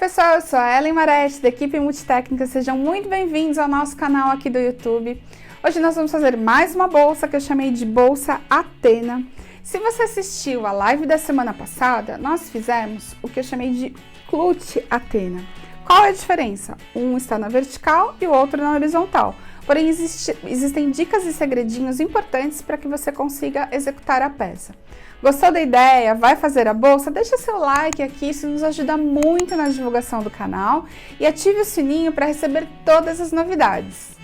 pessoal, eu sou a Ellen Marete, da equipe Multitécnica. Sejam muito bem-vindos ao nosso canal aqui do YouTube. Hoje nós vamos fazer mais uma bolsa que eu chamei de Bolsa Athena. Se você assistiu a live da semana passada, nós fizemos o que eu chamei de Clutch Athena. Qual é a diferença? Um está na vertical e o outro na horizontal. Porém, existem dicas e segredinhos importantes para que você consiga executar a peça. Gostou da ideia? Vai fazer a bolsa? Deixa seu like aqui, isso nos ajuda muito na divulgação do canal. E ative o sininho para receber todas as novidades.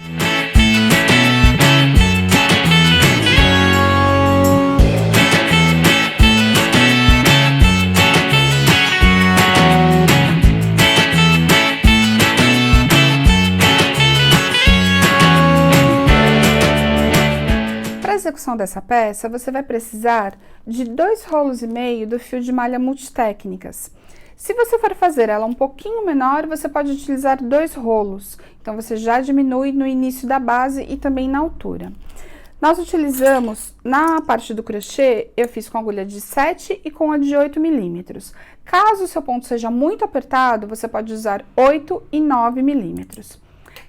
Para a execução dessa peça, você vai precisar de 2,5 rolos do fio de malha Multitécnicas. Se você for fazer ela um pouquinho menor, você pode utilizar 2 rolos. Então, você já diminui no início da base e também na altura. Nós utilizamos, na parte do crochê, eu fiz com agulha de 7 e com a de 8 milímetros. Caso o seu ponto seja muito apertado, você pode usar 8 e 9 milímetros.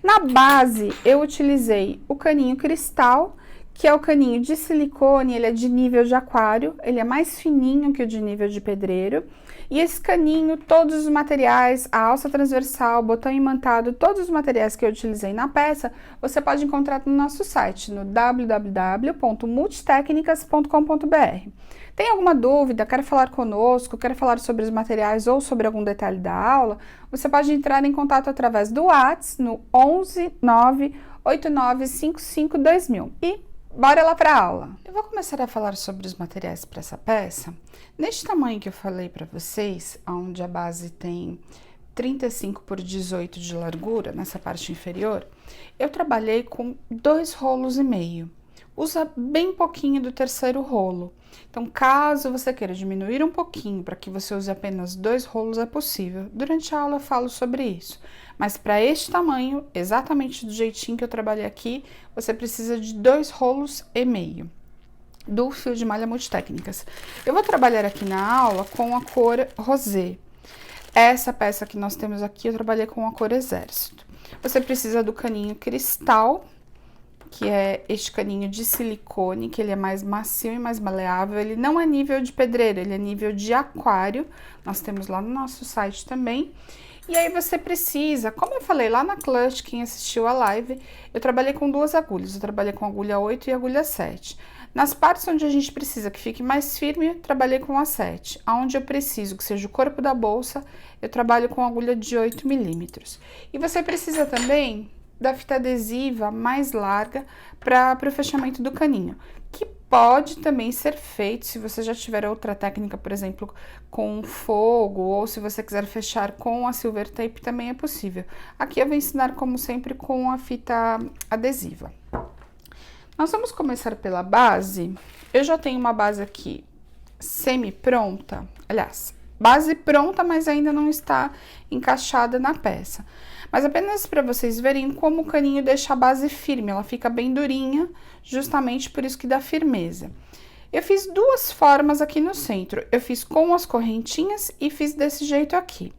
Na base, eu utilizei o caninho cristal, que é o caninho de silicone, ele é de nível de aquário, ele é mais fininho que o de nível de pedreiro. E esse caninho, todos os materiais, a alça transversal, botão imantado, todos os materiais que eu utilizei na peça, você pode encontrar no nosso site, no www.multitecnicas.com.br. Tem alguma dúvida, quer falar conosco, quer falar sobre os materiais ou sobre algum detalhe da aula, você pode entrar em contato através do WhatsApp no 11 98955 2000. E bora lá para a aula! Eu vou começar a falar sobre os materiais para essa peça. Neste tamanho que eu falei para vocês, onde a base tem 35 por 18 de largura, nessa parte inferior, eu trabalhei com 2,5 rolos. Usa bem pouquinho do terceiro rolo. Então, caso você queira diminuir um pouquinho para que você use apenas 2 rolos, é possível. Durante a aula eu falo sobre isso. Mas para este tamanho, exatamente do jeitinho que eu trabalhei aqui, você precisa de 2,5 rolos do fio de malha Multitécnicas. Eu vou trabalhar aqui na aula com a cor rosé. Essa peça que nós temos aqui, eu trabalhei com a cor exército. Você precisa do caninho cristal, que é este caninho de silicone, que ele é mais macio e mais maleável. Ele não é nível de pedreiro, ele é nível de aquário. Nós temos lá no nosso site também. E aí você precisa, como eu falei lá na Clutch, quem assistiu a live, eu trabalhei com 2 agulhas. Eu trabalhei com agulha 8 e agulha 7. Nas partes onde a gente precisa que fique mais firme, eu trabalhei com a 7. Aonde eu preciso que seja o corpo da bolsa, eu trabalho com agulha de 8 milímetros. E você precisa também da fita adesiva mais larga para o fechamento do caninho, que pode também ser feito se você já tiver outra técnica, por exemplo, com fogo, ou se você quiser fechar com a silver tape, também é possível. Aqui eu vou ensinar, como sempre, com a fita adesiva. Nós vamos começar pela base. Eu já tenho uma base aqui semi-pronta, aliás, base pronta, mas ainda não está encaixada na peça. Mas apenas para vocês verem como o caninho deixa a base firme, ela fica bem durinha, justamente por isso que dá firmeza. Eu fiz 2 formas aqui no centro, eu fiz com as correntinhas e fiz desse jeito aqui.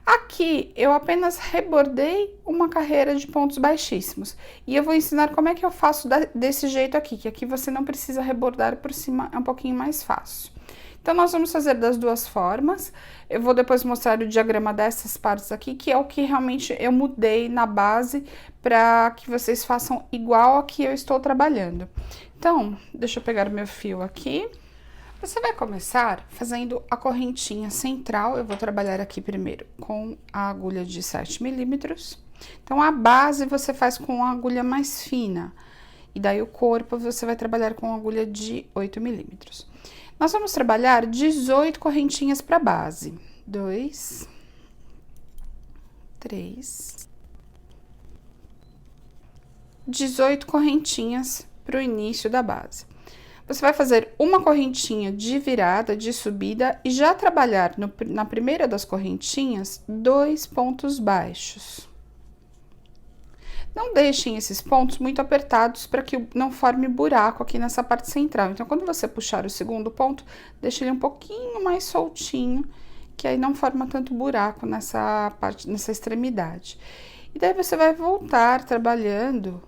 Aqui, eu apenas rebordei uma carreira de pontos baixíssimos. E eu vou ensinar como é que eu faço desse jeito aqui, que aqui você não precisa rebordar por cima, é um pouquinho mais fácil. Então, nós vamos fazer das 2 formas. Eu vou depois mostrar o diagrama dessas partes aqui, que é o que realmente eu mudei na base, para que vocês façam igual a que eu estou trabalhando. Então, deixa eu pegar o meu fio aqui. Você vai começar fazendo a correntinha central. Eu vou trabalhar aqui primeiro com a agulha de 7 milímetros. Então, a base você faz com a agulha mais fina. E daí, o corpo você vai trabalhar com a agulha de 8 milímetros. Nós vamos trabalhar 18 correntinhas para base. 2, 3, 18 correntinhas para o início da base. Você vai fazer uma correntinha de virada, de subida, e já trabalhar na primeira das correntinhas 2 pontos baixos. Não deixem esses pontos muito apertados para que não forme buraco aqui nessa parte central. Então, quando você puxar o segundo ponto, deixe ele um pouquinho mais soltinho, que aí não forma tanto buraco nessa parte, nessa extremidade. E daí você vai voltar trabalhando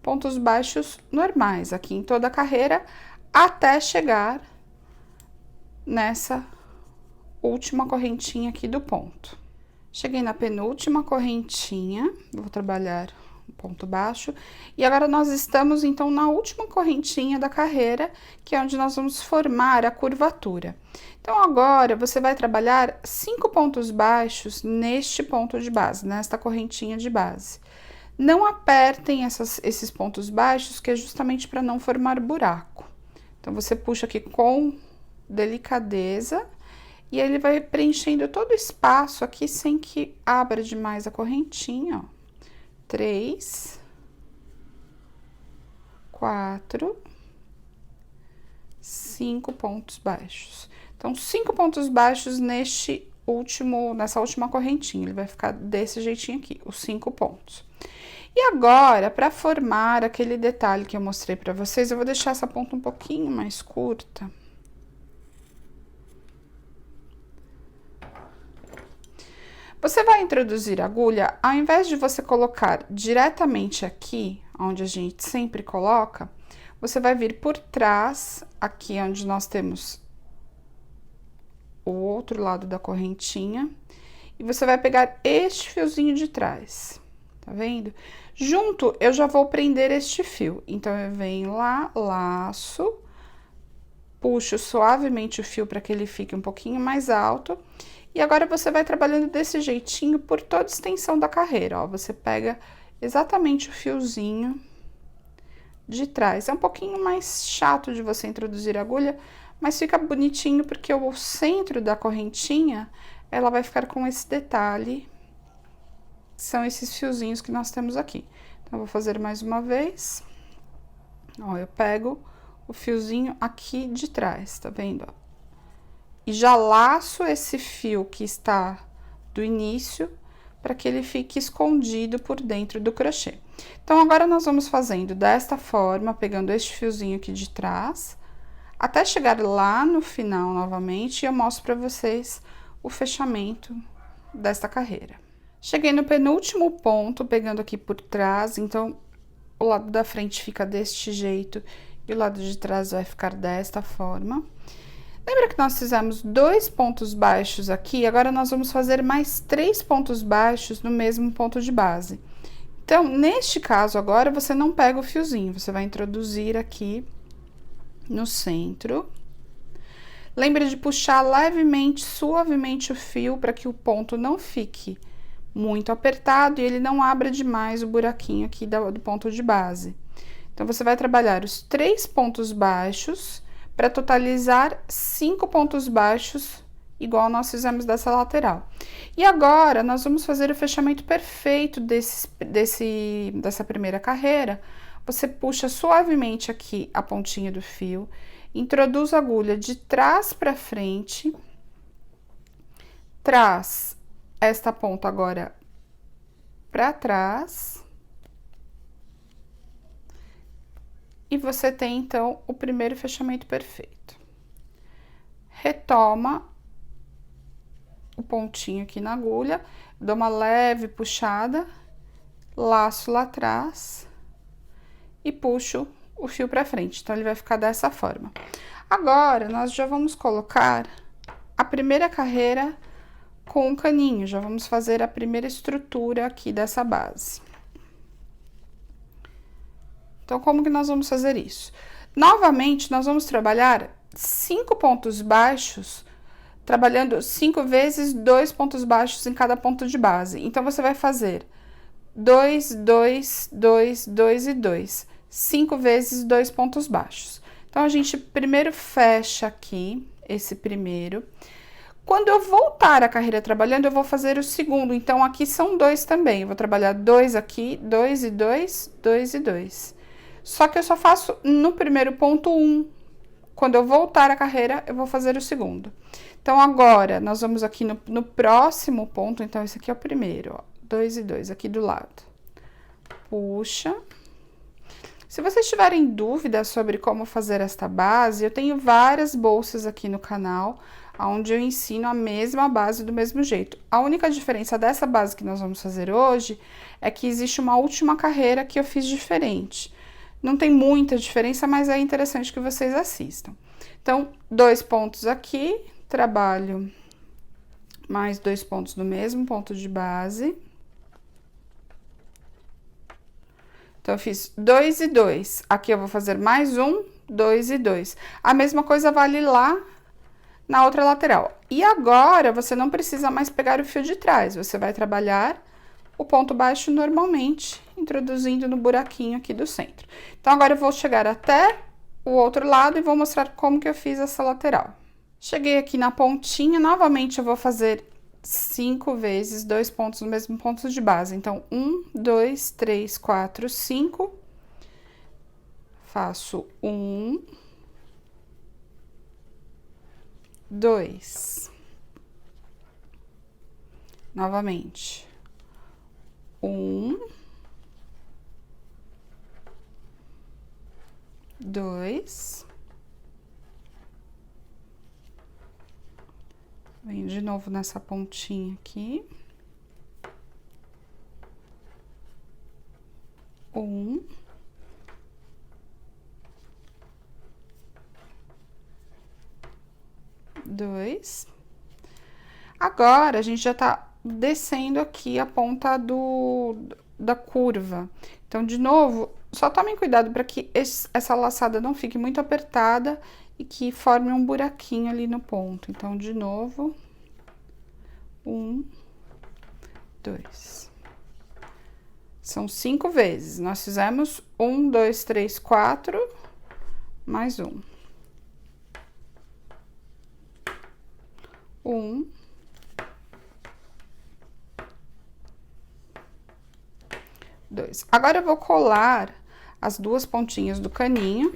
pontos baixos normais aqui em toda a carreira, até chegar nessa última correntinha aqui do ponto. Cheguei na penúltima correntinha, vou trabalhar um ponto baixo, e agora nós estamos então na última correntinha da carreira, que é onde nós vamos formar a curvatura. Então agora você vai trabalhar 5 pontos baixos neste ponto de base, nesta correntinha de base. Não apertem esses pontos baixos, que é justamente para não formar buraco. Então você puxa aqui com delicadeza, e ele vai preenchendo todo o espaço aqui sem que abra demais a correntinha, ó. 3, 4, 5 pontos baixos. Então, 5 pontos baixos nessa última correntinha. Ele vai ficar desse jeitinho aqui, os 5 pontos. E agora, para formar aquele detalhe que eu mostrei para vocês, eu vou deixar essa ponta um pouquinho mais curta. Você vai introduzir a agulha, ao invés de você colocar diretamente aqui, onde a gente sempre coloca, você vai vir por trás, aqui onde nós temos o outro lado da correntinha, e você vai pegar este fiozinho de trás, tá vendo? Junto, eu já vou prender este fio, então eu venho lá, laço, puxo suavemente o fio para que ele fique um pouquinho mais alto. E agora você vai trabalhando desse jeitinho por toda a extensão da carreira, ó. Você pega exatamente o fiozinho de trás. É um pouquinho mais chato de você introduzir a agulha, mas fica bonitinho porque o centro da correntinha, ela vai ficar com esse detalhe, que são esses fiozinhos que nós temos aqui. Então, eu vou fazer mais uma vez. Ó, eu pego o fiozinho aqui de trás, tá vendo, ó? E já laço esse fio que está do início, para que ele fique escondido por dentro do crochê. Então, agora nós vamos fazendo desta forma, pegando este fiozinho aqui de trás, até chegar lá no final novamente, e eu mostro para vocês o fechamento desta carreira. Cheguei no penúltimo ponto, pegando aqui por trás, então, o lado da frente fica deste jeito, e o lado de trás vai ficar desta forma. Lembra que nós fizemos 2 pontos baixos aqui? Agora, nós vamos fazer mais 3 pontos baixos no mesmo ponto de base. Então, neste caso, agora, você não pega o fiozinho, você vai introduzir aqui no centro. Lembra de puxar levemente, suavemente o fio, para que o ponto não fique muito apertado e ele não abra demais o buraquinho aqui do ponto de base. Então, você vai trabalhar os 3 pontos baixos, para totalizar 5 pontos baixos, igual nós fizemos dessa lateral. E agora, nós vamos fazer o fechamento perfeito dessa primeira carreira. Você puxa suavemente aqui a pontinha do fio, introduz a agulha de trás para frente, traz esta ponta agora para trás. E você tem, então, o primeiro fechamento perfeito. Retoma o pontinho aqui na agulha, dou uma leve puxada, laço lá atrás e puxo o fio pra frente. Então, ele vai ficar dessa forma. Agora, nós já vamos colocar a primeira carreira com o caninho, já vamos fazer a primeira estrutura aqui dessa base. Então, como que nós vamos fazer isso? Novamente, nós vamos trabalhar 5 pontos baixos, trabalhando 5 vezes 2 pontos baixos em cada ponto de base. Então, você vai fazer 2, 2, 2, 2 e 2. 5 vezes 2 pontos baixos. Então, a gente primeiro fecha aqui, esse primeiro. Quando eu voltar a carreira trabalhando, eu vou fazer o segundo. Então, aqui são 2 também. Eu vou trabalhar 2 aqui, 2 e 2, 2 e 2. Só que eu só faço no primeiro ponto 1. Quando eu voltar a carreira, eu vou fazer o segundo. Então, agora, nós vamos aqui no próximo ponto. Então, esse aqui é o primeiro, ó. 2 e 2 aqui do lado. Puxa. Se vocês tiverem dúvidas sobre como fazer esta base, eu tenho várias bolsas aqui no canal. onde eu ensino a mesma base do mesmo jeito. A única diferença dessa base que nós vamos fazer hoje é que existe uma última carreira que eu fiz diferente. Não tem muita diferença, mas é interessante que vocês assistam. Então, 2 pontos aqui, trabalho mais 2 pontos no mesmo ponto de base. Então, eu fiz 2 e 2. Aqui eu vou fazer mais 1, 2 e 2. A mesma coisa vale lá na outra lateral. E agora, você não precisa mais pegar o fio de trás. Você vai trabalhar o ponto baixo normalmente, introduzindo no buraquinho aqui do centro. Então, agora eu vou chegar até o outro lado e vou mostrar como que eu fiz essa lateral. Cheguei aqui na pontinha, novamente eu vou fazer 5 vezes 2 pontos no mesmo ponto de base. Então, 1, 2, 3, 4, 5. Faço 1, 2. Novamente. 1, 2. Venho de novo nessa pontinha aqui. 1. 2. Agora, a gente já tá descendo aqui a ponta da curva. Então, de novo, só tomem cuidado para que essa laçada não fique muito apertada e que forme um buraquinho ali no ponto. Então, de novo, 1, 2. São 5 vezes. Nós fizemos 1, 2, 3, 4, mais 1. 1. 2. Agora, eu vou colar as 2 pontinhas do caninho.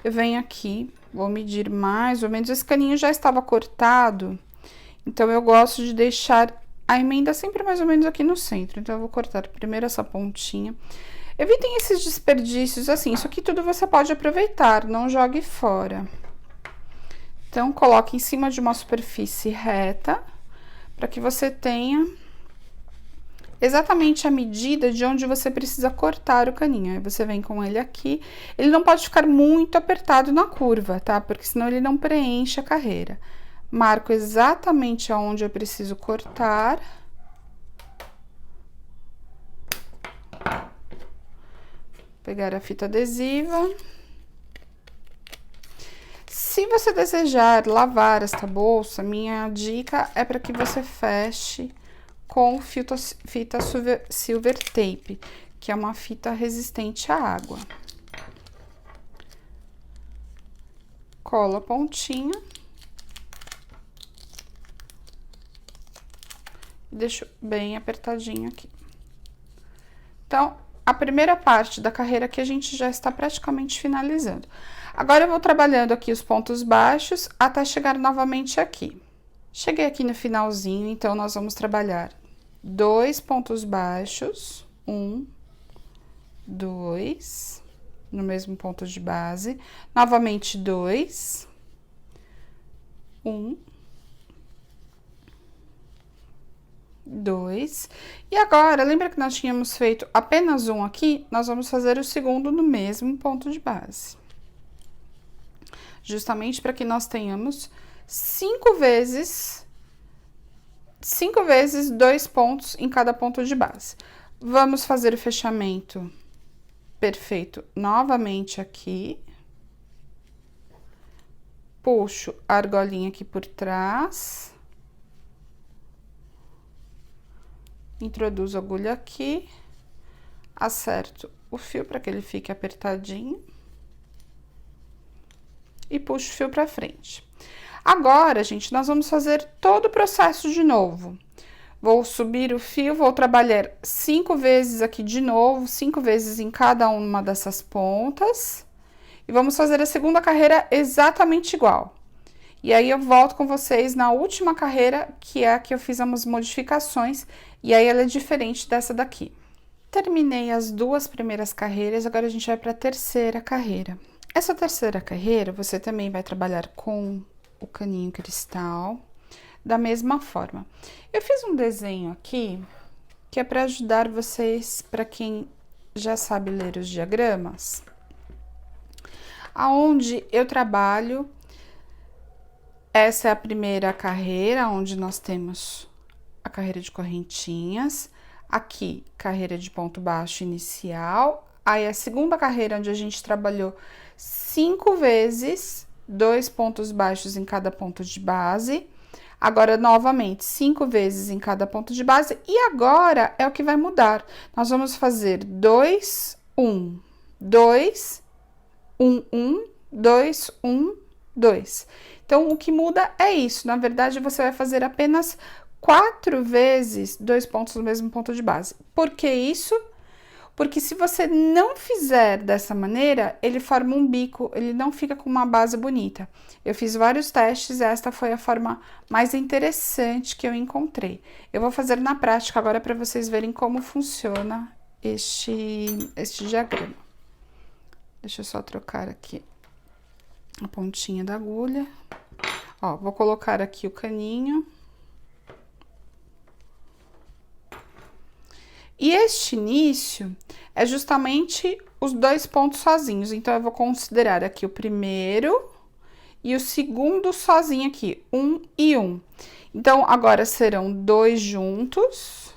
Eu venho aqui, vou medir mais ou menos. Esse caninho já estava cortado, então eu gosto de deixar a emenda sempre mais ou menos aqui no centro. Então, eu vou cortar primeiro essa pontinha. Evitem esses desperdícios, assim, isso aqui tudo você pode aproveitar, não jogue fora. Então, coloque em cima de uma superfície reta, para que você tenha exatamente a medida de onde você precisa cortar o caninho. Aí, você vem com ele aqui. Ele não pode ficar muito apertado na curva, tá? Porque senão ele não preenche a carreira. Marco exatamente aonde eu preciso cortar. Pegar a fita adesiva. Se você desejar lavar esta bolsa, minha dica é para que você feche com fita silver tape, que é uma fita resistente à água. Colo a pontinha. Deixo bem apertadinho aqui. Então, a primeira parte da carreira aqui a gente já está praticamente finalizando. Agora, eu vou trabalhando aqui os pontos baixos até chegar novamente aqui. Cheguei aqui no finalzinho, então, nós vamos trabalhar 2 pontos baixos, 1, 2, no mesmo ponto de base, novamente 2, 1, 2, e agora, lembra que nós tínhamos feito apenas um aqui? Nós vamos fazer o segundo no mesmo ponto de base. Justamente para que nós tenhamos 5 vezes 2 pontos em cada ponto de base. Vamos fazer o fechamento perfeito novamente aqui. Puxo a argolinha aqui por trás. Introduzo a agulha aqui. Acerto o fio para que ele fique apertadinho. E puxo o fio para frente. Agora, gente, nós vamos fazer todo o processo de novo. Vou subir o fio, vou trabalhar 5 vezes aqui de novo, 5 vezes em cada uma dessas pontas. E vamos fazer a segunda carreira exatamente igual. E aí, eu volto com vocês na última carreira, que é a que eu fiz umas modificações, e aí ela é diferente dessa daqui. Terminei as 2 primeiras carreiras, agora a gente vai para a terceira carreira. Essa terceira carreira, você também vai trabalhar com o caninho cristal da mesma forma. Eu fiz um desenho aqui que é para ajudar vocês, para quem já sabe ler os diagramas, aonde eu trabalho. Essa é a primeira carreira, onde nós temos a carreira de correntinhas, aqui carreira de ponto baixo inicial, aí a segunda carreira, onde a gente trabalhou 5 vezes 2 pontos baixos em cada ponto de base. Agora, novamente, 5 vezes em cada ponto de base. E agora é o que vai mudar. Nós vamos fazer 2, 1, 2, 1, 1, 2, 1, 2. Então, o que muda é isso. Na verdade, você vai fazer apenas 4 vezes 2 pontos no mesmo ponto de base. Por que isso? Porque se você não fizer dessa maneira, ele forma um bico, ele não fica com uma base bonita. Eu fiz vários testes e esta foi a forma mais interessante que eu encontrei. Eu vou fazer na prática agora para vocês verem como funciona este diagrama. Deixa eu só trocar aqui a pontinha da agulha. Ó, vou colocar aqui o caninho. E este início é justamente os 2 pontos sozinhos. Então, eu vou considerar aqui o primeiro e o segundo sozinho aqui, 1 e 1. Então, agora serão 2 juntos,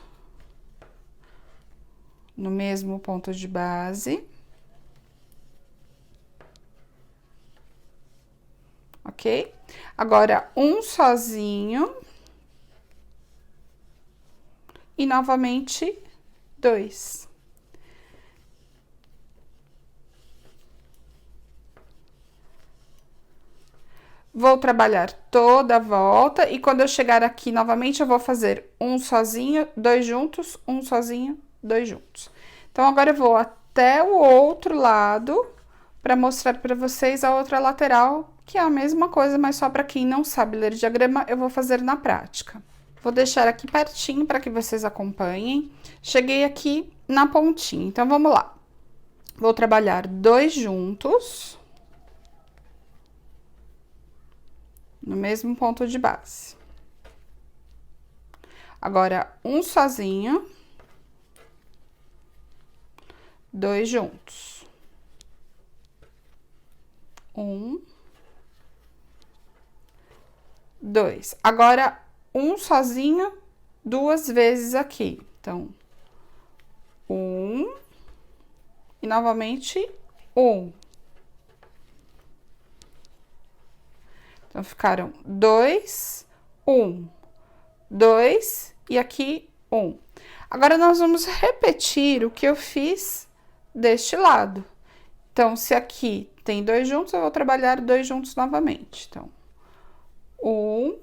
no mesmo ponto de base. Ok? Agora, 1 sozinho. E, novamente, 2. Vou trabalhar toda a volta e quando eu chegar aqui novamente, eu vou fazer 1 sozinho, 2 juntos, 1 sozinho, 2 juntos. Então, agora eu vou até o outro lado para mostrar para vocês a outra lateral, que é a mesma coisa, mas só para quem não sabe ler diagrama, eu vou fazer na prática. Vou deixar aqui pertinho para que vocês acompanhem. Cheguei aqui na pontinha, então vamos lá. Vou trabalhar 2 juntos no mesmo ponto de base. Agora, 1 sozinho, 2 juntos. 1, 2. Agora, 1 sozinho, 2 vezes aqui. Então, 1 e novamente 1. Então, ficaram 2, 1, 2 e aqui 1. Agora, nós vamos repetir o que eu fiz deste lado. Então, se aqui tem 2 juntos, eu vou trabalhar 2 juntos novamente. Então, 1,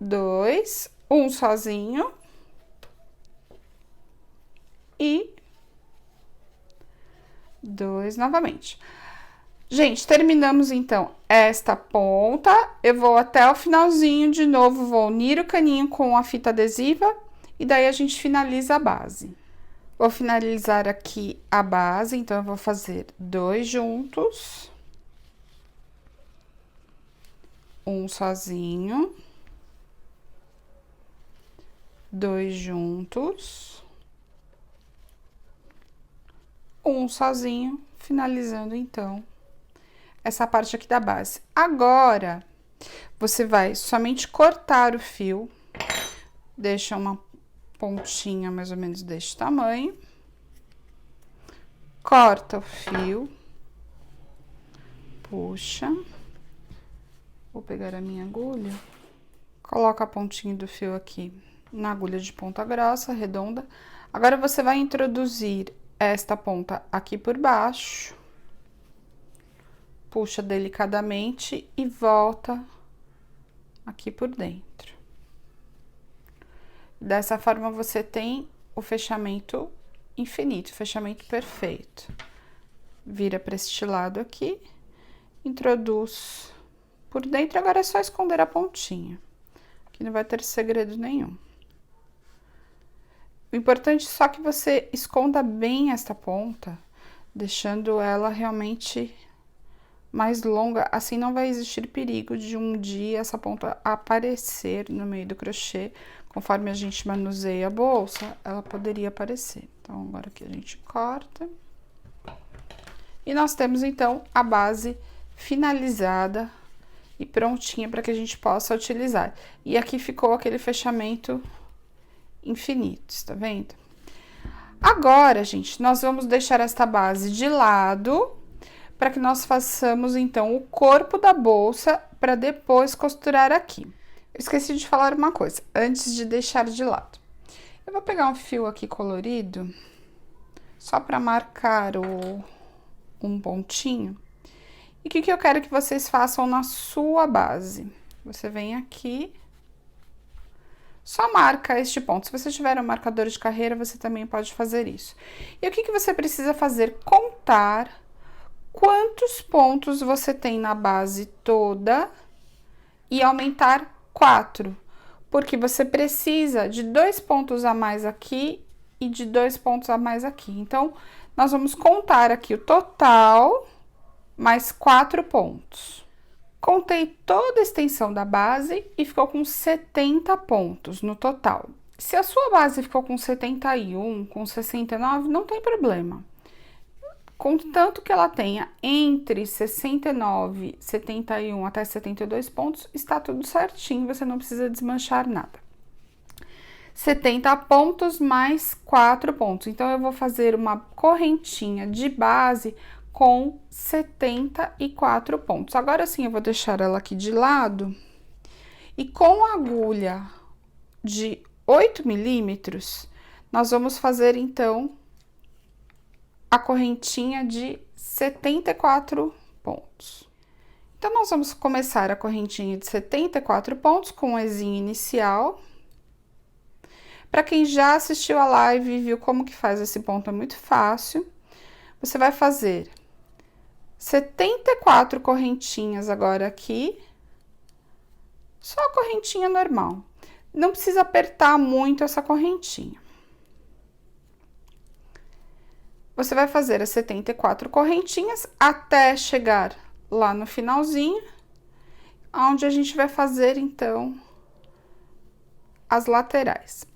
2, 1 sozinho e 2 novamente. Gente, terminamos então esta ponta. Eu vou até o finalzinho de novo, vou unir o caninho com a fita adesiva e daí a gente finaliza a base. Vou finalizar aqui a base, então eu vou fazer 2 juntos, 1 sozinho, 2 juntos, 1 sozinho, finalizando então essa parte aqui da base. Agora, você vai somente cortar o fio, deixa uma pontinha mais ou menos deste tamanho, corta o fio, puxa, vou pegar a minha agulha, coloca a pontinha do fio aqui na agulha de ponta grossa, redonda. Agora, você vai introduzir esta ponta aqui por baixo, puxa delicadamente e volta aqui por dentro. Dessa forma, você tem o fechamento infinito, o fechamento perfeito. Vira para este lado aqui, introduz por dentro, agora é só esconder a pontinha. Aqui não vai ter segredo nenhum. O importante é só que você esconda bem esta ponta, deixando ela realmente mais longa, assim não vai existir perigo de um dia essa ponta aparecer no meio do crochê. Conforme a gente manuseia a bolsa, ela poderia aparecer. Então, agora aqui a gente corta. E nós temos, então, a base finalizada e prontinha para que a gente possa utilizar. E aqui ficou aquele fechamento infinito, está vendo? Agora, gente, nós vamos deixar esta base de lado para que nós façamos, então, o corpo da bolsa para depois costurar aqui. Eu esqueci de falar uma coisa, antes de deixar de lado. Eu vou pegar um fio aqui colorido, só para marcar um pontinho. E o que eu quero que vocês façam na sua base? Você vem aqui, só marca este ponto. Se você tiver um marcador de carreira, você também pode fazer isso. E o que você precisa fazer? Contar quantos pontos você tem na base toda e aumentar 4, porque você precisa de 2 pontos a mais aqui e de 2 pontos a mais aqui. Então, nós vamos contar aqui o total, mais 4 pontos. Contei toda a extensão da base e ficou com 70 pontos no total. Se a sua base ficou com 71, com 69, não tem problema. Contanto que ela tenha entre 69, 71 até 72 pontos, está tudo certinho, você não precisa desmanchar nada. 70 pontos mais 4 pontos. Então, eu vou fazer uma correntinha de base com 74 pontos. Agora sim, eu vou deixar ela aqui de lado. E com a agulha de 8 milímetros, nós vamos fazer, então, a correntinha de 74 pontos. Então, nós vamos começar a correntinha de 74 pontos com o Ezinho inicial. Para quem já assistiu a live e viu como que faz esse ponto, é muito fácil. Você vai fazer 74 correntinhas agora aqui. Só a correntinha normal. Não precisa apertar muito essa correntinha. Você vai fazer as 74 correntinhas até chegar lá no finalzinho, onde a gente vai fazer, então, as laterais.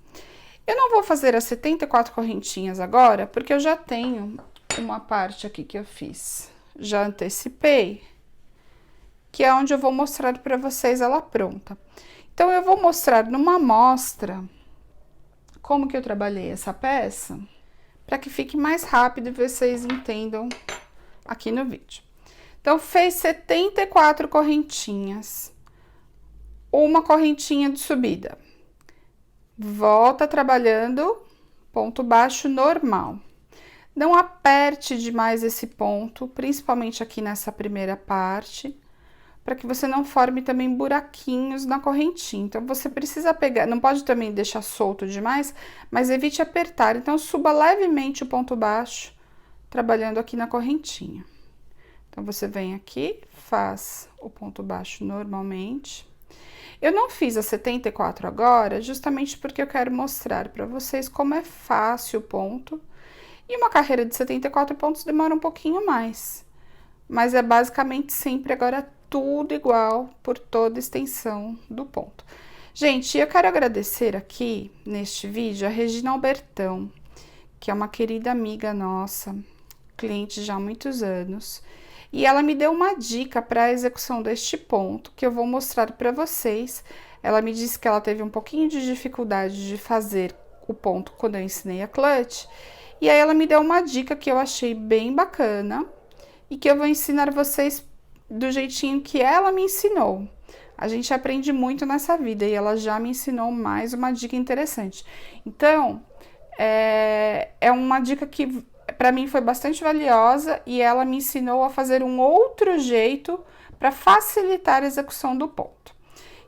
Eu não vou fazer as 74 correntinhas agora, porque eu já tenho uma parte aqui que eu fiz. Já antecipei, que é onde eu vou mostrar para vocês ela pronta. Então, eu vou mostrar numa amostra como que eu trabalhei essa peça, para que fique mais rápido e vocês entendam aqui no vídeo. Então, fez 74 correntinhas, uma correntinha de subida. Volta trabalhando ponto baixo normal. Não aperte demais esse ponto, principalmente aqui nessa primeira parte, para que você não forme também buraquinhos na correntinha. Então, você precisa pegar, não pode também deixar solto demais, mas evite apertar. Então, suba levemente o ponto baixo, trabalhando aqui na correntinha. Então, você vem aqui, faz o ponto baixo normalmente. Eu não fiz a 74 agora, justamente porque eu quero mostrar para vocês como é fácil o ponto. E uma carreira de 74 pontos demora um pouquinho mais. Mas é basicamente sempre agora tudo igual por toda a extensão do ponto. Gente, eu quero agradecer aqui, neste vídeo, a Regina Albertão, que é uma querida amiga nossa, cliente já há muitos anos, e ela me deu uma dica para a execução deste ponto, que eu vou mostrar para vocês. Ela me disse que ela teve um pouquinho de dificuldade de fazer o ponto quando eu ensinei a clutch, e aí ela me deu uma dica que eu achei bem bacana, e que eu vou ensinar vocês do jeitinho que ela me ensinou. A gente aprende muito nessa vida e ela já me ensinou mais uma dica interessante. Então, é uma dica que para mim foi bastante valiosa e ela me ensinou a fazer um outro jeito para facilitar a execução do ponto.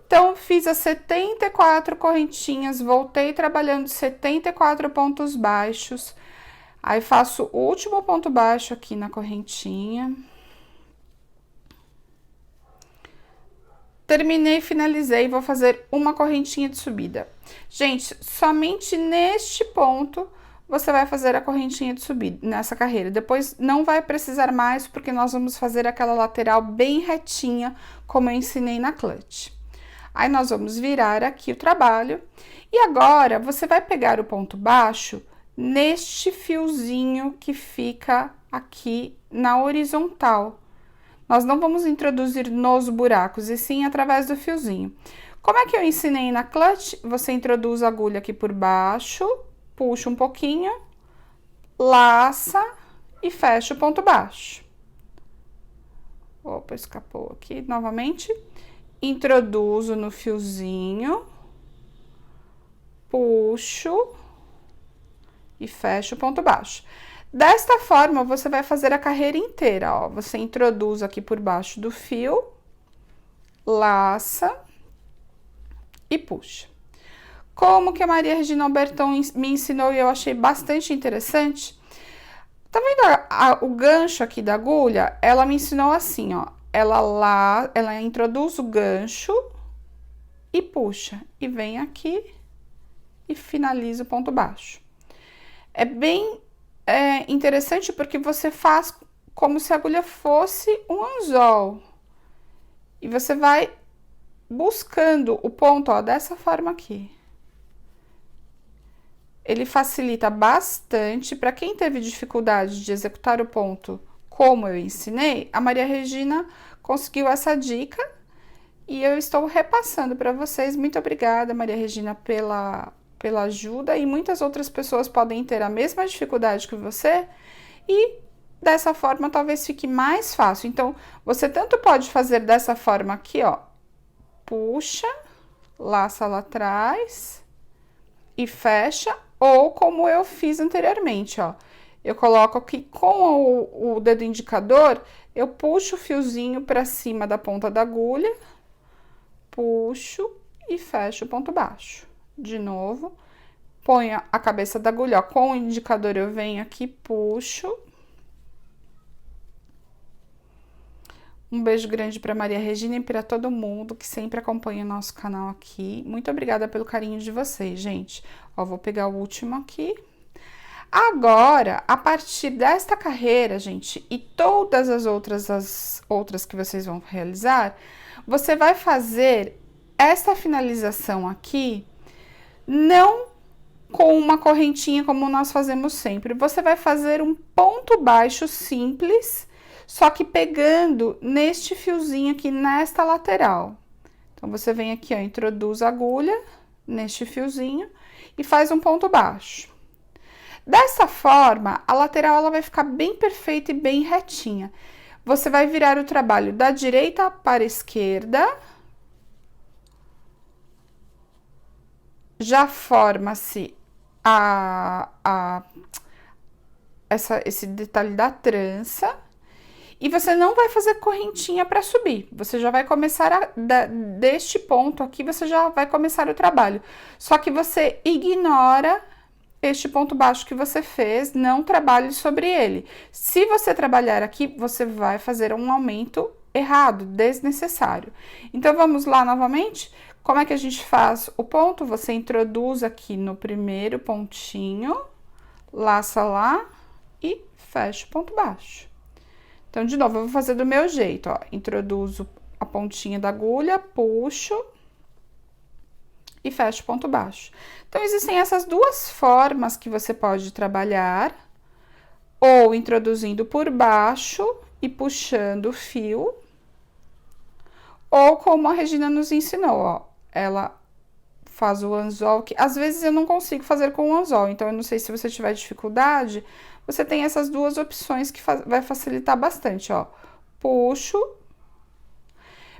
Então, fiz as 74 correntinhas, voltei trabalhando 74 pontos baixos, aí faço o último ponto baixo aqui na correntinha. Terminei, finalizei, vou fazer uma correntinha de subida. Gente, somente neste ponto você vai fazer a correntinha de subida nessa carreira. Depois não vai precisar mais, porque nós vamos fazer aquela lateral bem retinha, como eu ensinei na clutch. Aí, nós vamos virar aqui o trabalho. E agora, você vai pegar o ponto baixo neste fiozinho que fica aqui na horizontal. Nós não vamos introduzir nos buracos, e sim através do fiozinho. Como é que eu ensinei na clutch? Você introduz a agulha aqui por baixo, puxa um pouquinho, laça e fecha o ponto baixo. Opa, escapou aqui novamente. Introduzo no fiozinho, puxo e fecho o ponto baixo. Desta forma, você vai fazer a carreira inteira, ó. Você introduz aqui por baixo do fio, laça e puxa. Como que a Maria Regina Alberton me ensinou e eu achei bastante interessante. Tá vendo o gancho aqui da agulha? Ela me ensinou assim, ó. Ela introduz o gancho e puxa. E vem aqui e finaliza o ponto baixo. É bem interessante porque você faz como se a agulha fosse um anzol. E você vai buscando o ponto, ó, dessa forma aqui. Ele facilita bastante. Para quem teve dificuldade de executar o ponto como eu ensinei, a Maria Regina conseguiu essa dica e eu estou repassando para vocês. Muito obrigada, Maria Regina, pela ajuda, e muitas outras pessoas podem ter a mesma dificuldade que você e dessa forma talvez fique mais fácil. Então, você tanto pode fazer dessa forma aqui, ó, puxa, laça lá atrás e fecha, ou como eu fiz anteriormente, ó. Eu coloco aqui com o dedo indicador, eu puxo o fiozinho para cima da ponta da agulha, puxo e fecho o ponto baixo. De novo, ponho a cabeça da agulha, ó, com o indicador eu venho aqui, puxo. Um beijo grande para Maria Regina e para todo mundo que sempre acompanha o nosso canal aqui. Muito obrigada pelo carinho de vocês, gente. Ó, vou pegar o último aqui. Agora, a partir desta carreira, gente, e todas as outras que vocês vão realizar, você vai fazer esta finalização aqui, não com uma correntinha como nós fazemos sempre. Você vai fazer um ponto baixo simples, só que pegando neste fiozinho aqui, nesta lateral. Então, você vem aqui, ó, introduz a agulha neste fiozinho e faz um ponto baixo. Dessa forma, a lateral ela vai ficar bem perfeita e bem retinha. Você vai virar o trabalho da direita para a esquerda. Já forma-se esse detalhe da trança. E você não vai fazer correntinha para subir. Você já vai começar deste ponto aqui, você já vai começar o trabalho. Só que você ignora este ponto baixo que você fez, não trabalhe sobre ele. Se você trabalhar aqui, você vai fazer um aumento errado, desnecessário. Então, vamos lá novamente? Como é que a gente faz o ponto? Você introduz aqui no primeiro pontinho, laça lá e fecha o ponto baixo. Então, de novo, eu vou fazer do meu jeito, ó. Introduzo a pontinha da agulha, puxo e fecho o ponto baixo. Então, existem essas duas formas que você pode trabalhar, ou introduzindo por baixo e puxando o fio, ou como a Regina nos ensinou, ó, ela faz o anzol, que às vezes eu não consigo fazer com o anzol, então eu não sei se você tiver dificuldade, você tem essas duas opções que vai facilitar bastante, ó. Puxo.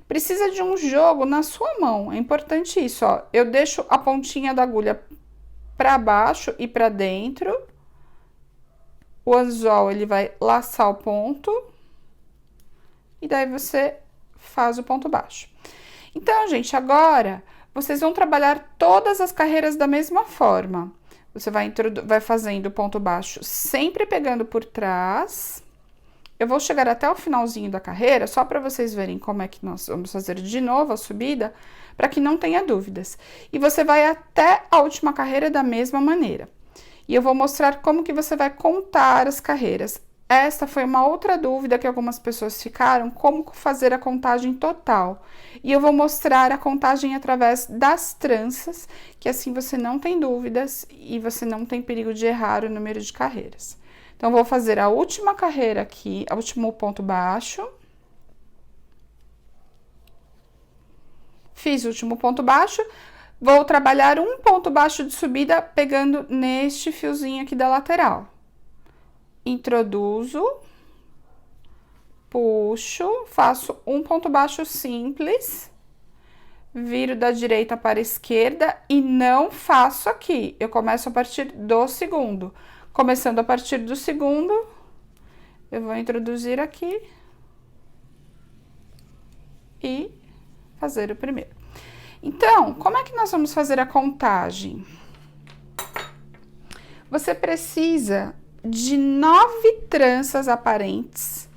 Precisa de um jogo na sua mão, é importante isso, ó. Eu deixo a pontinha da agulha para baixo e para dentro. O anzol, ele vai laçar o ponto. E daí você faz o ponto baixo. Então, gente, agora vocês vão trabalhar todas as carreiras da mesma forma. Você vai fazendo o ponto baixo sempre pegando por trás. Eu vou chegar até o finalzinho da carreira, só para vocês verem como é que nós vamos fazer de novo a subida, para que não tenha dúvidas. E você vai até a última carreira da mesma maneira. E eu vou mostrar como que você vai contar as carreiras. Esta foi uma outra dúvida que algumas pessoas ficaram, como fazer a contagem total. E eu vou mostrar a contagem através das tranças, que assim você não tem dúvidas e você não tem perigo de errar o número de carreiras. Então, vou fazer a última carreira aqui, o último ponto baixo. Fiz o último ponto baixo, vou trabalhar um ponto baixo de subida pegando neste fiozinho aqui da lateral. Introduzo, puxo, faço um ponto baixo simples, viro da direita para a esquerda e não faço aqui. Eu começo a partir do segundo. Começando a partir do segundo, eu vou introduzir aqui e fazer o primeiro. Então, como é que nós vamos fazer a contagem? Você precisa de 9 tranças aparentes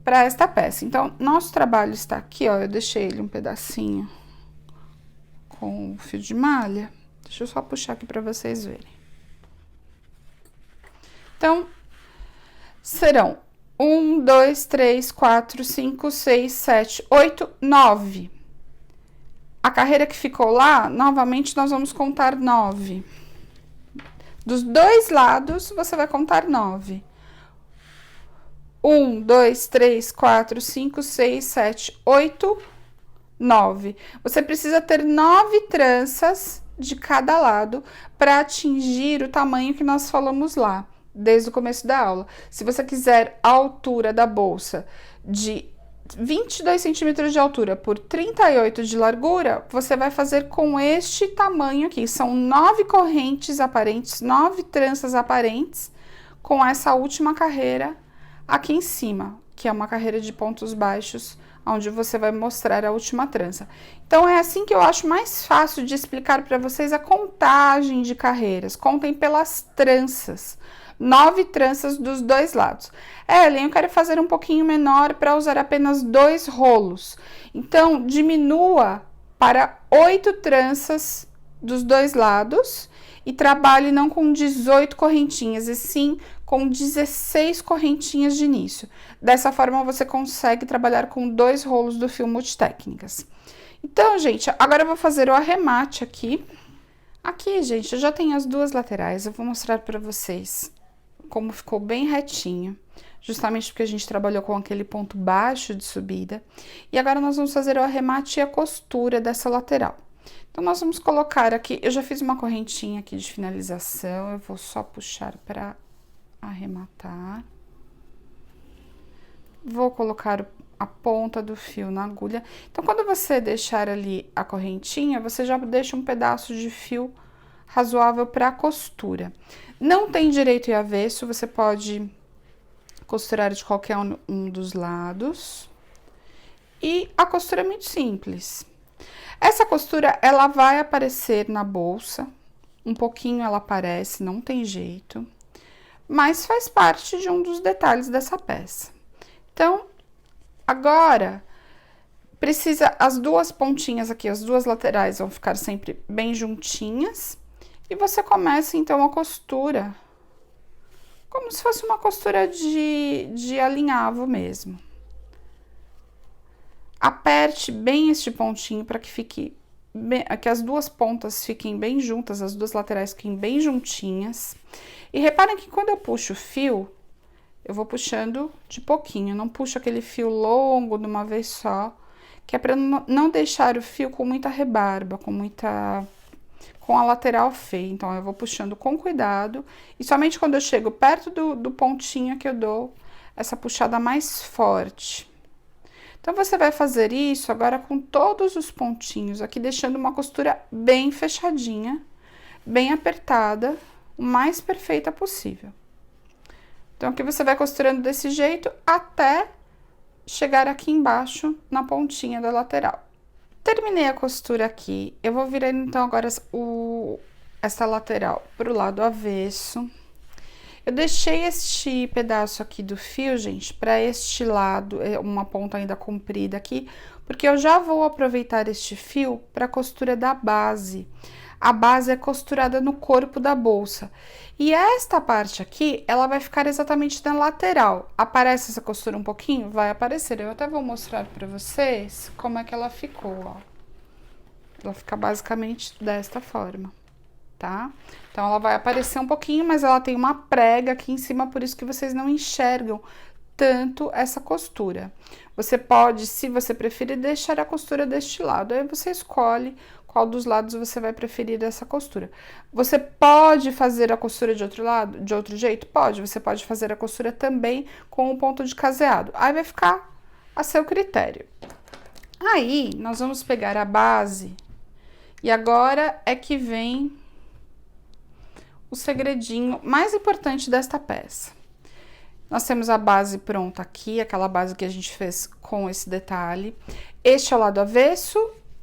para esta peça. Então, nosso trabalho está aqui, ó, eu deixei ele um pedacinho com o fio de malha. Deixa eu só puxar aqui para vocês verem. Então, serão 1, 2, 3, 4, 5, 6, 7, 8, 9. A carreira que ficou lá, novamente, nós vamos contar 9. Dos dois lados, você vai contar 9. 1, 2, 3, 4, 5, 6, 7, 8, 9. Você precisa ter 9 tranças de cada lado para atingir o tamanho que nós falamos lá, desde o começo da aula. Se você quiser a altura da bolsa de 22 centímetros de altura por 38 de largura, você vai fazer com este tamanho aqui. São 9 correntes aparentes, 9 tranças aparentes, com essa última carreira aqui em cima, que é uma carreira de pontos baixos, onde você vai mostrar a última trança. Então, é assim que eu acho mais fácil de explicar para vocês a contagem de carreiras. Contem pelas tranças. 9 tranças dos dois lados. Ellen, eu quero fazer um pouquinho menor para usar apenas 2 rolos. Então, diminua para 8 tranças dos dois lados e trabalhe não com 18 correntinhas, e sim com 16 correntinhas de início. Dessa forma, você consegue trabalhar com 2 rolos do fio Multitécnicas. Então, gente, agora eu vou fazer o arremate aqui. Aqui, gente, eu já tenho as duas laterais, eu vou mostrar para vocês como ficou bem retinho, justamente porque a gente trabalhou com aquele ponto baixo de subida. E agora nós vamos fazer o arremate e a costura dessa lateral. Então, nós vamos colocar aqui, eu já fiz uma correntinha aqui de finalização, eu vou só puxar para arrematar. Vou colocar a ponta do fio na agulha. Então, quando você deixar ali a correntinha, você já deixa um pedaço de fio razoável para a costura. Não tem direito e avesso, você pode costurar de qualquer um dos lados. E a costura é muito simples. Essa costura, ela vai aparecer na bolsa, um pouquinho ela aparece, não tem jeito, mas faz parte de um dos detalhes dessa peça. Então, agora, precisa, as duas pontinhas aqui, as duas laterais vão ficar sempre bem juntinhas. E você começa, então, a costura, como se fosse uma costura de alinhavo mesmo. Aperte bem este pontinho para que fique bem, que as duas pontas fiquem bem juntas, as duas laterais fiquem bem juntinhas. E reparem que quando eu puxo o fio, eu vou puxando de pouquinho, não puxo aquele fio longo de uma vez só, que é para não deixar o fio com muita rebarba, com a lateral feia. Então, eu vou puxando com cuidado, e somente quando eu chego perto do pontinho que eu dou essa puxada mais forte. Então, você vai fazer isso agora com todos os pontinhos aqui, deixando uma costura bem fechadinha, bem apertada, o mais perfeita possível. Então, aqui você vai costurando desse jeito até chegar aqui embaixo na pontinha da lateral. Terminei a costura aqui, eu vou virar então agora essa lateral pro lado avesso. Eu deixei este pedaço aqui do fio, gente, para este lado, uma ponta ainda comprida aqui, porque eu já vou aproveitar este fio para costura da base. a base é costurada no corpo da bolsa. E esta parte aqui, ela vai ficar exatamente na lateral. Aparece essa costura um pouquinho? Vai aparecer. Eu até vou mostrar pra vocês como é que ela ficou, ó. Ela fica basicamente desta forma, tá? Então, ela vai aparecer um pouquinho, mas ela tem uma prega aqui em cima, por isso que vocês não enxergam tanto essa costura. Você pode, se você preferir, deixar a costura deste lado. Aí você escolhe qual dos lados você vai preferir essa costura. Você pode fazer a costura de outro lado, de outro jeito? Pode. Você pode fazer a costura também com um ponto de caseado. Aí vai ficar a seu critério. Aí, nós vamos pegar a base e agora é que vem o segredinho mais importante desta peça. Nós temos a base pronta aqui, aquela base que a gente fez com esse detalhe. Este é o lado avesso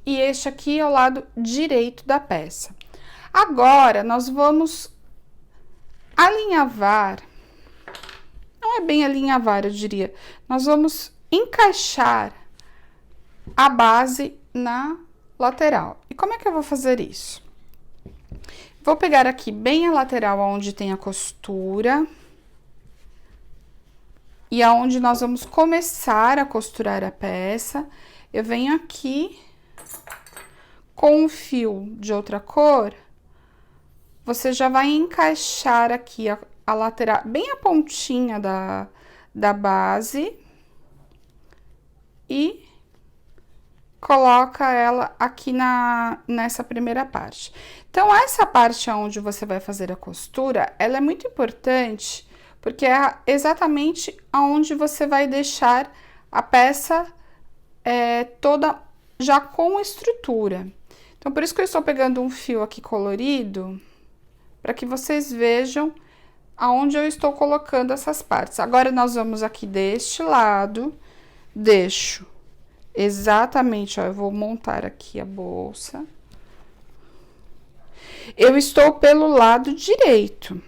e este aqui é o lado direito da peça. Agora, nós vamos alinhavar, não é bem alinhavar, eu diria, nós vamos encaixar a base na lateral. E como é que eu vou fazer isso? Vou pegar aqui bem a lateral onde tem a costura e aonde nós vamos começar a costurar a peça. Eu venho aqui com um fio de outra cor, você já vai encaixar aqui a lateral, bem a pontinha da base e coloca ela aqui nessa primeira parte. Então, essa parte onde você vai fazer a costura, ela é muito importante, porque é exatamente aonde você vai deixar a peça toda já com estrutura. Então, por isso que eu estou pegando um fio aqui colorido, para que vocês vejam aonde eu estou colocando essas partes. Agora, nós vamos aqui deste lado, deixo exatamente, ó, eu vou montar aqui a bolsa. Eu estou pelo lado direito,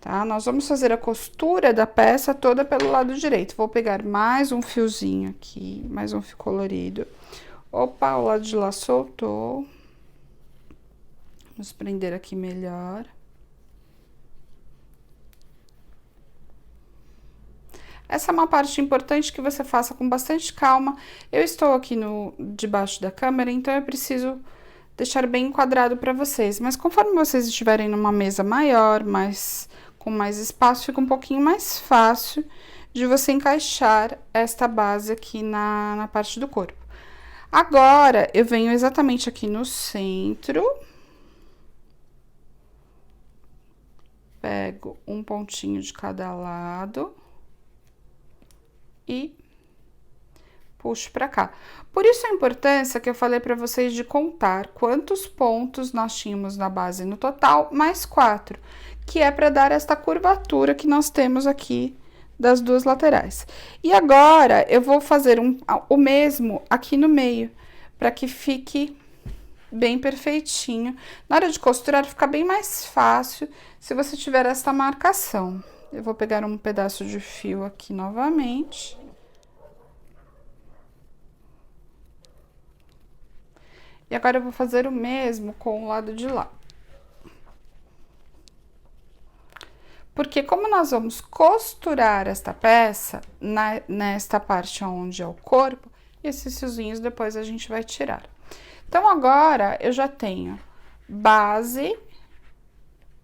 tá? Nós vamos fazer a costura da peça toda pelo lado direito. Vou pegar mais um fiozinho aqui, mais um fio colorido. Opa, o lado de lá soltou. Vamos prender aqui melhor. Essa é uma parte importante que você faça com bastante calma. Eu estou aqui debaixo da câmera, então eu preciso deixar bem enquadrado para vocês. Mas conforme vocês estiverem numa mesa maior, com mais espaço, fica um pouquinho mais fácil de você encaixar esta base aqui na parte do corpo. Agora, eu venho exatamente aqui no centro. Pego um pontinho de cada lado. E puxo pra cá. Por isso a importância que eu falei pra vocês de contar quantos pontos nós tínhamos na base no total, mais 4, que é pra dar esta curvatura que nós temos aqui das duas laterais. E agora, eu vou fazer o mesmo aqui no meio, pra que fique bem perfeitinho. Na hora de costurar, fica bem mais fácil se você tiver esta marcação. Eu vou pegar um pedaço de fio aqui novamente. E agora, eu vou fazer o mesmo com o lado de lá. Porque como nós vamos costurar esta peça nesta parte onde é o corpo, esses fiozinhos depois a gente vai tirar. Então, agora, eu já tenho base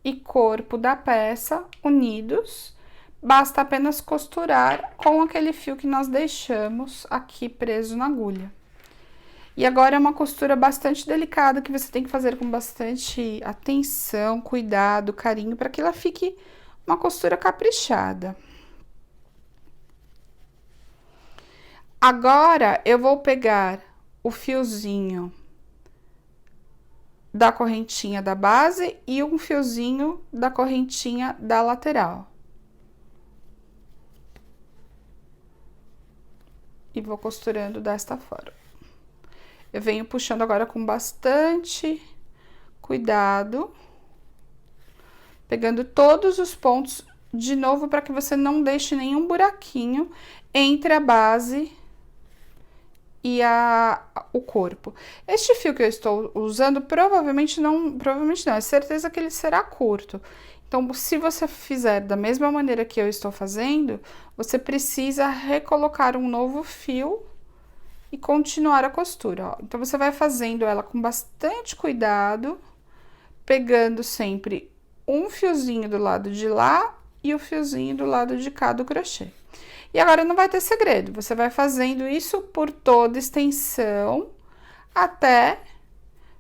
e corpo da peça unidos, basta apenas costurar com aquele fio que nós deixamos aqui preso na agulha. E agora é uma costura bastante delicada, que você tem que fazer com bastante atenção, cuidado, carinho, para que ela fique uma costura caprichada. Agora, eu vou pegar o fiozinho da correntinha da base e um fiozinho da correntinha da lateral. E vou costurando desta forma. Eu venho puxando agora com bastante cuidado, pegando todos os pontos de novo para que você não deixe nenhum buraquinho entre a base e o corpo. Este fio que eu estou usando, provavelmente não, é certeza que ele será curto. Então, se você fizer da mesma maneira que eu estou fazendo, você precisa recolocar um novo fio e continuar a costura, ó. Então, você vai fazendo ela com bastante cuidado, pegando sempre um fiozinho do lado de lá e o fiozinho do lado de cá do crochê. E agora não vai ter segredo, você vai fazendo isso por toda a extensão até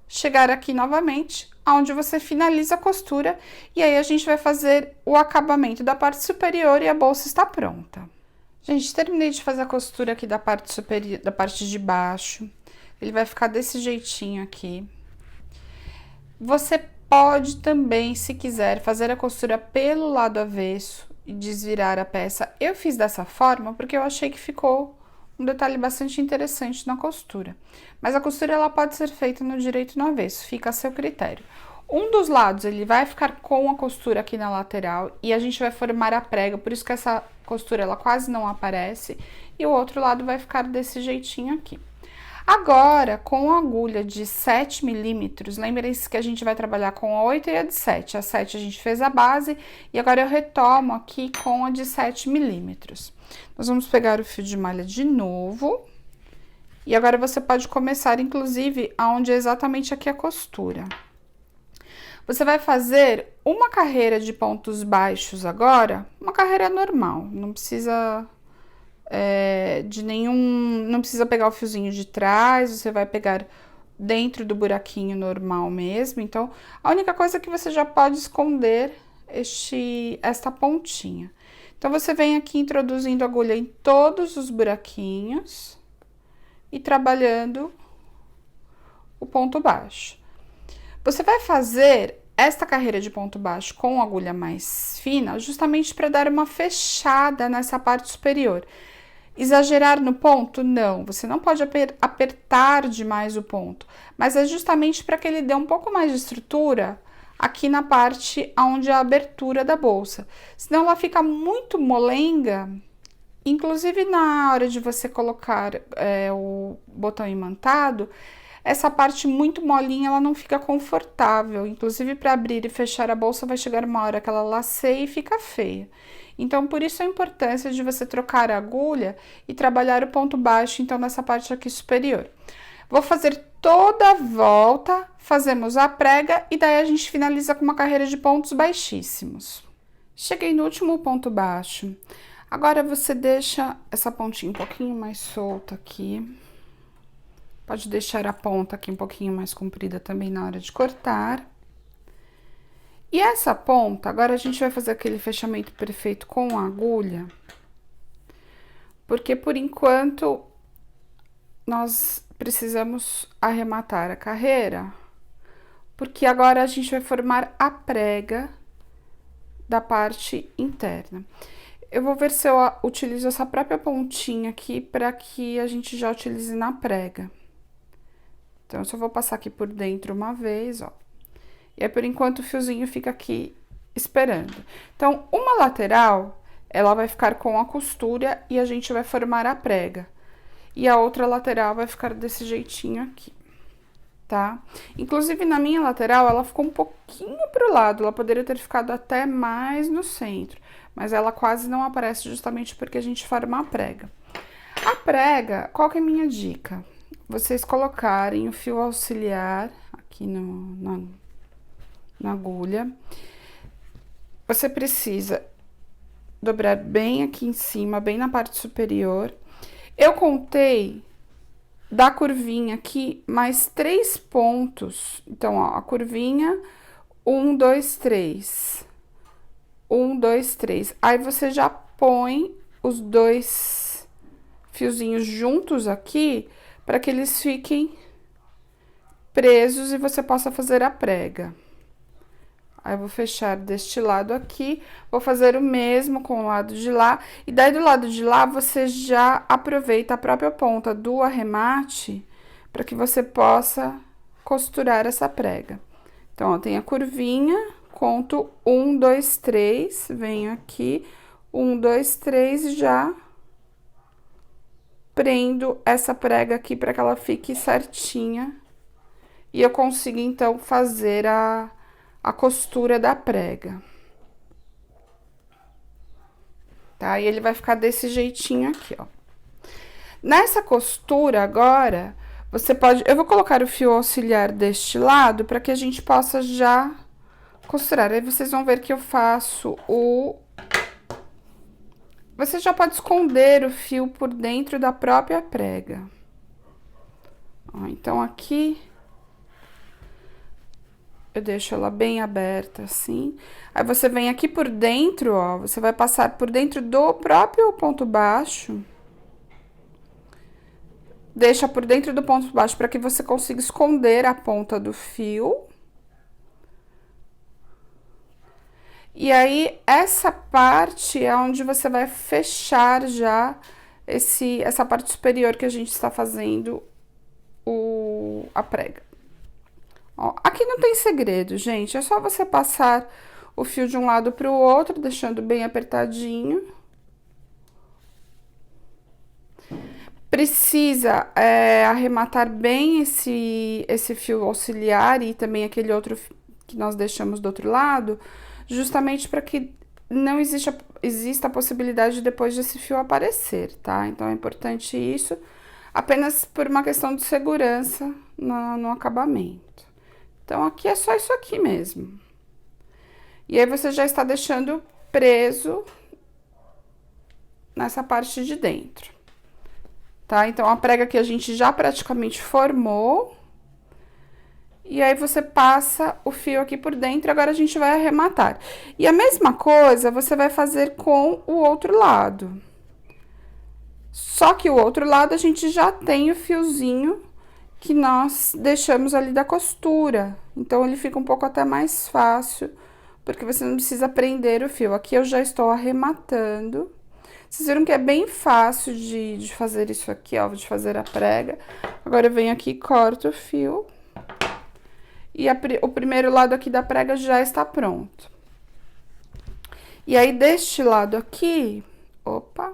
chegar aqui novamente, onde você finaliza a costura, e aí a gente vai fazer o acabamento da parte superior e a bolsa está pronta. Gente, terminei de fazer a costura aqui da parte superior, da parte de baixo. Ele vai ficar desse jeitinho aqui. Você pode também, se quiser, fazer a costura pelo lado avesso e desvirar a peça. Eu fiz dessa forma porque eu achei que ficou um detalhe bastante interessante na costura. Mas a costura ela pode ser feita no direito e no avesso, fica a seu critério. Um dos lados ele vai ficar com a costura aqui na lateral e a gente vai formar a prega, por isso que essa costura ela quase não aparece, e o outro lado vai ficar desse jeitinho aqui. Agora, com a agulha de 7 milímetros, lembrem-se que a gente vai trabalhar com a 8 e a de 7. A 7 a gente fez a base e agora eu retomo aqui com a de 7 milímetros. Nós vamos pegar o fio de malha de novo. E agora você pode começar, inclusive, aonde é exatamente aqui a costura. Você vai fazer uma carreira de pontos baixos agora, uma carreira normal, não precisa... não precisa pegar o fiozinho de trás, você vai pegar dentro do buraquinho normal mesmo. Então, a única coisa é que você já pode esconder esta pontinha. Então, você vem aqui introduzindo a agulha em todos os buraquinhos e trabalhando o ponto baixo. Você vai fazer esta carreira de ponto baixo com agulha mais fina, justamente para dar uma fechada nessa parte superior. Exagerar no ponto? Não, você não pode apertar demais o ponto, mas é justamente para que ele dê um pouco mais de estrutura aqui na parte onde é a abertura da bolsa. Senão ela fica muito molenga, inclusive na hora de você colocar o botão imantado, essa parte muito molinha ela não fica confortável, inclusive para abrir e fechar a bolsa vai chegar uma hora que ela laceia e fica feia. Então, por isso a importância de você trocar a agulha e trabalhar o ponto baixo, então, nessa parte aqui superior. Vou fazer toda a volta, fazemos a prega e daí a gente finaliza com uma carreira de pontos baixíssimos. Cheguei no último ponto baixo. Agora, você deixa essa pontinha um pouquinho mais solta aqui. Pode deixar a ponta aqui um pouquinho mais comprida também na hora de cortar. E essa ponta, agora a gente vai fazer aquele fechamento perfeito com a agulha, porque por enquanto nós precisamos arrematar a carreira, porque agora a gente vai formar a prega da parte interna. Eu vou ver se eu utilizo essa própria pontinha aqui para que a gente já utilize na prega. Então, eu só vou passar aqui por dentro uma vez, ó. E aí, por enquanto, o fiozinho fica aqui esperando. Então, uma lateral, ela vai ficar com a costura e a gente vai formar a prega. E a outra lateral vai ficar desse jeitinho aqui, tá? Inclusive, na minha lateral, ela ficou um pouquinho pro lado. Ela poderia ter ficado até mais no centro. Mas ela quase não aparece justamente porque a gente forma a prega. A prega, qual que é a minha dica? Vocês colocarem o fio auxiliar aqui na agulha. Você precisa dobrar bem aqui em cima, bem na parte superior. Eu contei da curvinha aqui mais 3 pontos. Então, ó, a curvinha, 1, 2, 3. 1, 2, 3. Aí, você já põe os 2 fiozinhos juntos aqui, para que eles fiquem presos e você possa fazer a prega. Aí, eu vou fechar deste lado aqui, vou fazer o mesmo com o lado de lá, e daí do lado de lá, você já aproveita a própria ponta do arremate, para que você possa costurar essa prega. Então, ó, tem a curvinha, conto 1, 2, 3, venho aqui, 1, 2, 3 e já prendo essa prega aqui para que ela fique certinha. E eu consigo, então, fazer a costura da prega. Tá? E ele vai ficar desse jeitinho aqui, ó. Nessa costura, agora, você pode... Eu vou colocar o fio auxiliar deste lado para que a gente possa já costurar. Aí, vocês vão ver que eu faço o... Você já pode esconder o fio por dentro da própria prega. Ó, então, aqui... Eu deixo ela bem aberta, assim. Aí, você vem aqui por dentro, ó. Você vai passar por dentro do próprio ponto baixo. Deixa por dentro do ponto baixo para que você consiga esconder a ponta do fio. E aí, essa parte é onde você vai fechar já essa parte superior que a gente está fazendo a prega. Ó, aqui não tem segredo, gente. É só você passar o fio de um lado para o outro, deixando bem apertadinho. Precisa arrematar bem esse fio auxiliar e também aquele outro que nós deixamos do outro lado, justamente para que não exista a possibilidade depois desse fio aparecer, tá? Então, é importante isso, apenas por uma questão de segurança no acabamento. Então, aqui é só isso aqui mesmo. E aí, você já está deixando preso nessa parte de dentro. Tá? Então, a prega que a gente já praticamente formou. E aí, você passa o fio aqui por dentro, agora a gente vai arrematar. E a mesma coisa você vai fazer com o outro lado. Só que o outro lado a gente já tem o fiozinho que nós deixamos ali da costura. Então, ele fica um pouco até mais fácil, porque você não precisa prender o fio. Aqui eu já estou arrematando. Vocês viram que é bem fácil de fazer isso aqui, ó, de fazer a prega. Agora, eu venho aqui e corto o fio. E o primeiro lado aqui da prega já está pronto. E aí, deste lado aqui, opa.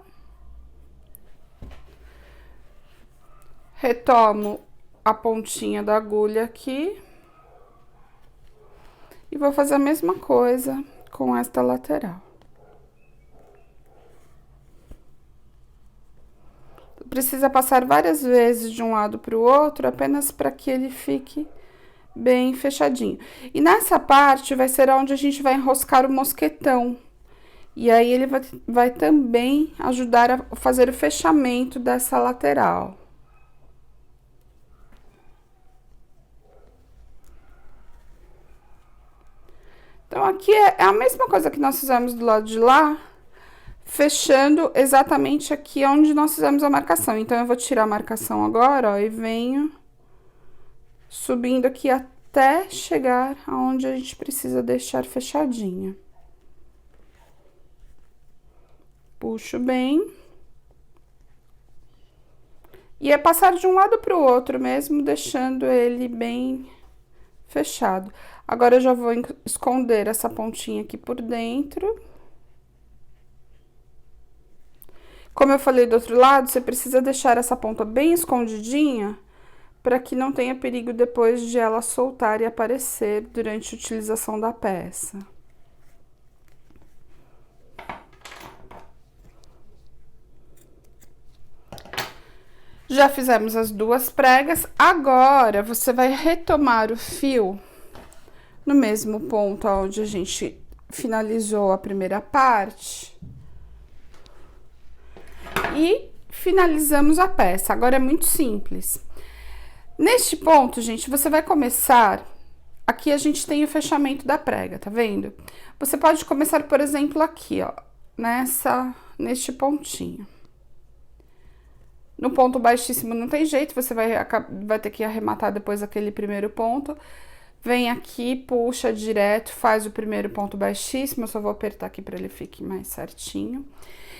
Retomo a pontinha da agulha aqui. E vou fazer a mesma coisa com esta lateral. Precisa passar várias vezes de um lado para o outro, apenas para que ele fique bem fechadinho. E nessa parte vai ser onde a gente vai enroscar o mosquetão. E aí, ele vai também ajudar a fazer o fechamento dessa lateral. Então, aqui é a mesma coisa que nós fizemos do lado de lá, fechando exatamente aqui onde nós fizemos a marcação. Então, eu vou tirar a marcação agora, ó, e venho subindo aqui até chegar aonde a gente precisa deixar fechadinha. Puxo bem. E é passar de um lado para o outro mesmo, deixando ele bem fechado. Agora, eu já vou esconder essa pontinha aqui por dentro. Como eu falei do outro lado, você precisa deixar essa ponta bem escondidinha, para que não tenha perigo depois de ela soltar e aparecer durante a utilização da peça. Já fizemos as duas pregas, agora você vai retomar o fio no mesmo ponto onde a gente finalizou a primeira parte. E finalizamos a peça. Agora é muito simples. Neste ponto, gente, você vai começar... Aqui a gente tem o fechamento da prega, tá vendo? Você pode começar, por exemplo, aqui, ó, neste pontinho. No ponto baixíssimo não tem jeito, você vai ter que arrematar depois aquele primeiro ponto. Vem aqui, puxa direto, faz o primeiro ponto baixíssimo. Eu só vou apertar aqui para ele fique mais certinho.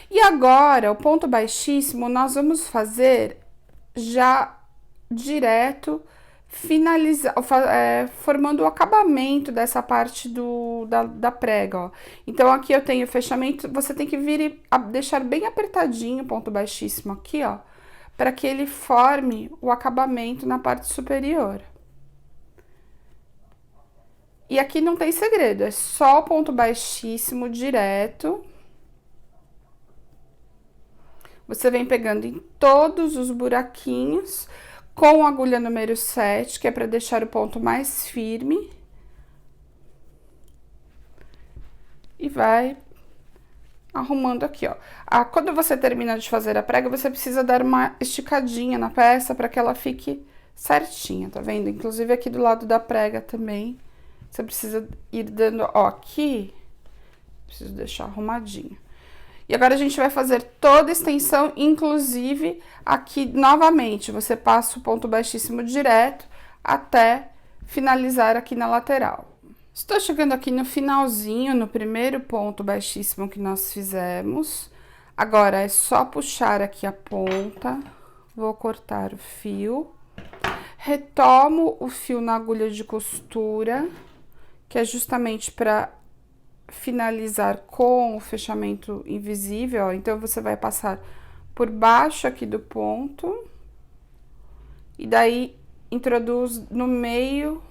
E agora, o ponto baixíssimo, nós vamos fazer já direto, formando o acabamento dessa parte da prega, ó. Então, aqui eu tenho o fechamento, você tem que vir e deixar bem apertadinho o ponto baixíssimo aqui, ó, para que ele forme o acabamento na parte superior. E aqui não tem segredo, é só o ponto baixíssimo direto. Você vem pegando em todos os buraquinhos com a agulha número 7, que é para deixar o ponto mais firme. E vai arrumando aqui, ó. Quando você termina de fazer a prega, você precisa dar uma esticadinha na peça para que ela fique certinha, tá vendo? Inclusive aqui do lado da prega também, você precisa ir dando, ó, aqui, preciso deixar arrumadinho. E agora a gente vai fazer toda a extensão, inclusive aqui novamente, você passa o ponto baixíssimo direto até finalizar aqui na lateral. Estou chegando aqui no finalzinho, no primeiro ponto baixíssimo que nós fizemos. Agora é só puxar aqui a ponta, vou cortar o fio, retomo o fio na agulha de costura, que é justamente para finalizar com o fechamento invisível, ó. Então, você vai passar por baixo aqui do ponto e daí introduz no meio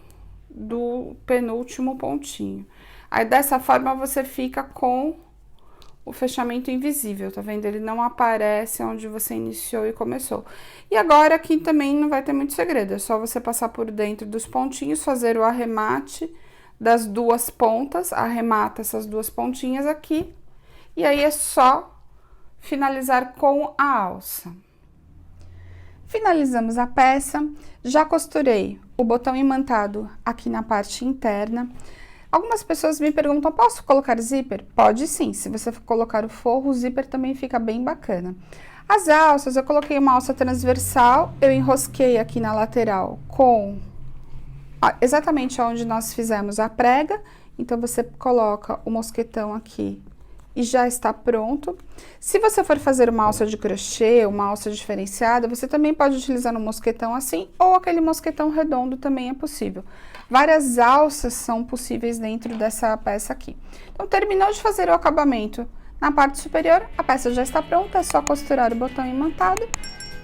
do penúltimo pontinho. Aí, dessa forma, você fica com o fechamento invisível, tá vendo? Ele não aparece onde você iniciou e começou. E agora, aqui também não vai ter muito segredo, é só você passar por dentro dos pontinhos, fazer o arremate das duas pontas, arremata essas duas pontinhas aqui, e aí é só finalizar com a alça. Finalizamos a peça, já costurei o botão imantado aqui na parte interna. Algumas pessoas me perguntam, posso colocar zíper? Pode sim, se você colocar o forro, o zíper também fica bem bacana. As alças, eu coloquei uma alça transversal, eu enrosquei aqui na lateral com exatamente onde nós fizemos a prega, então você coloca o mosquetão aqui e já está pronto. Se você for fazer uma alça de crochê, uma alça diferenciada, você também pode utilizar um mosquetão assim, ou aquele mosquetão redondo também é possível. Várias alças são possíveis dentro dessa peça aqui. Então, terminou de fazer o acabamento na parte superior, a peça já está pronta, é só costurar o botão imantado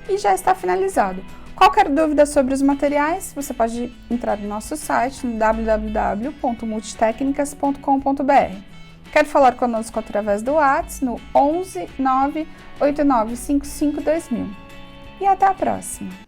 e já está finalizado. Qualquer dúvida sobre os materiais, você pode entrar no nosso site, no www.multitecnicas.com.br. Quer falar conosco através do WhatsApp no 11 98955 2000. E até a próxima!